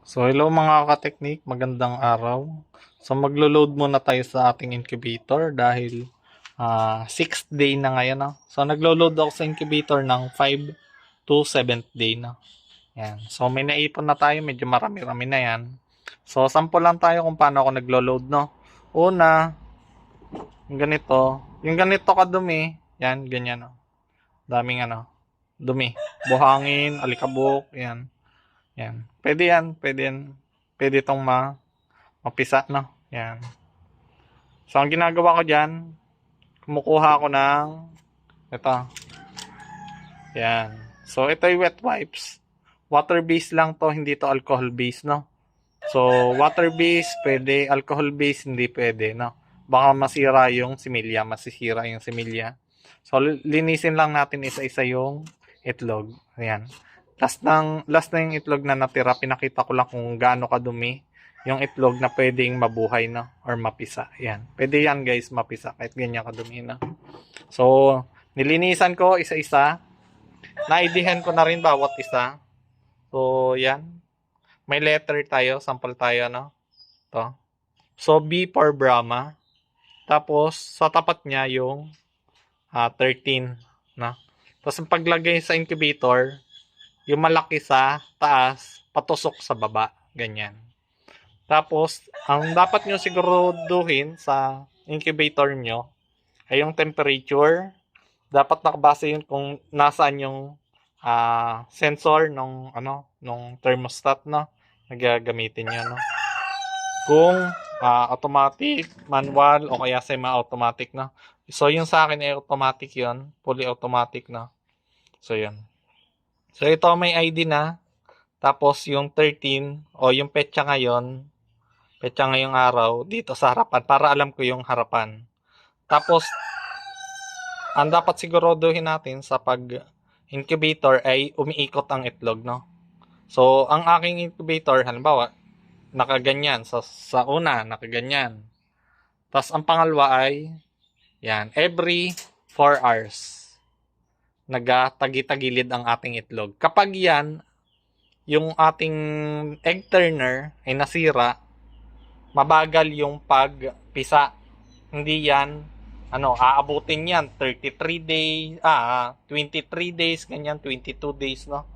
So hello mga ka-teknik, magandang araw. So maglo-load muna tayo sa ating incubator dahil 6th day na ngayon. No? So naglo-load ako sa incubator ng 5 to 7th day na. Yan. So may naipon na tayo, medyo marami-rami na yan. So sample lang tayo kung paano ako naglo-load. No? Una, yung ganito kadumi, yan, ganyan. No? Daming dumi. Buhangin, alikabok, yan. Yan. Pwede yan, pwede yan. Pwede itong mapisa, no? Yan. So, ang ginagawa ko dyan, kumukuha ako ng ito. Yan. So, ito yung wet wipes. Water-based lang to, hindi to alcohol-based, no? So, water-based, pwede. Alcohol-based, hindi pwede, no? Baka masira yung similya, masisira yung similya. So, linisin lang natin isa-isa yung itlog. Ayan. Last na yung itlog na natira, pinakita ko lang kung gaano kadumi yung itlog na pwedeng mabuhay na or mapisa. Yan. Pwede yan guys, mapisa kahit ganyan kadumi na. So, nilinisan ko isa-isa. Naidihan ko na rin bawat isa. So, yan. May letter tayo, sample tayo, no? To. So, B for Brahma. Tapos, sa tapat niya yung 13, no? Tapos, ang paglagay sa incubator, yung malaki sa taas, patusok sa baba. Ganyan. Tapos, ang dapat nyo siguraduhin sa incubator nyo ay yung temperature. Dapat nakabase yun kung nasaan yung sensor nung thermostat na nagagamitin nyo. No? Kung automatic, manual, o kaya semi-automatic na. So, yung sa akin ay automatic yun. Fully automatic na. So, yun. So, ito may ID na. Tapos, yung 13 o yung petsa ngayong araw dito sa harapan para alam ko yung harapan. Tapos, ang dapat siguraduhin natin sa pag-incubator ay umiikot ang itlog, no? So, ang aking incubator, halimbawa, nakaganyan. Sa una, nakaganyan. Tapos, ang pangalawa ay, yan, every 4 hours, nagtagi-tagilid ang ating itlog. Kapag yan, yung ating egg turner ay nasira, mabagal yung pagpisa. Hindi yan, aabutin yan, 33 days, 23 days, ganyan, 22 days, no?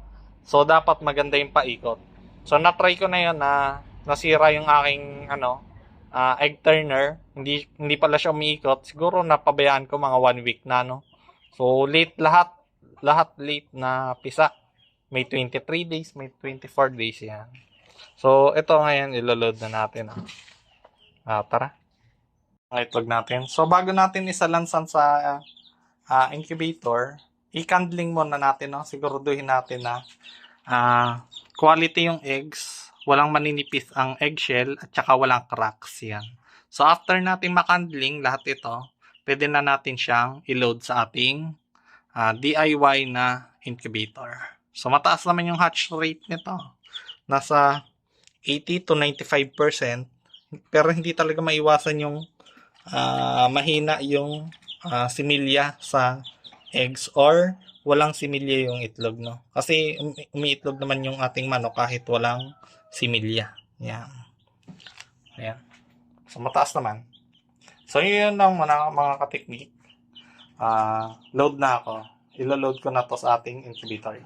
So, dapat maganda yung paikot. So, na-try ko na yun na nasira yung aking, egg turner. Hindi pala siya umiikot. Siguro napabayaan ko mga 1 week na, no? So, lahat late na pisa. May 23 days, may 24 days yan. So, ito ngayon, iloload na natin. Tara. Itlog natin. So, bago natin isalansan sa incubator, i-candling muna natin. No? Siguraduhin natin na quality yung eggs, walang maninipis ang eggshell, at saka walang cracks. Yan. So, after natin makandling lahat ito, pwede na natin siyang i-load sa ating DIY na incubator. So, mataas naman yung hatch rate nito. Nasa 80 to 95%. Pero hindi talaga maiwasan yung mahina yung similya sa eggs or walang similya yung itlog, no? Kasi umiitlog naman yung ating manok kahit walang similya. Yan. Ayan. So, mataas naman. So, yun lang mga kateknik. Load na ako. Ilo-load ko na to sa ating incubator.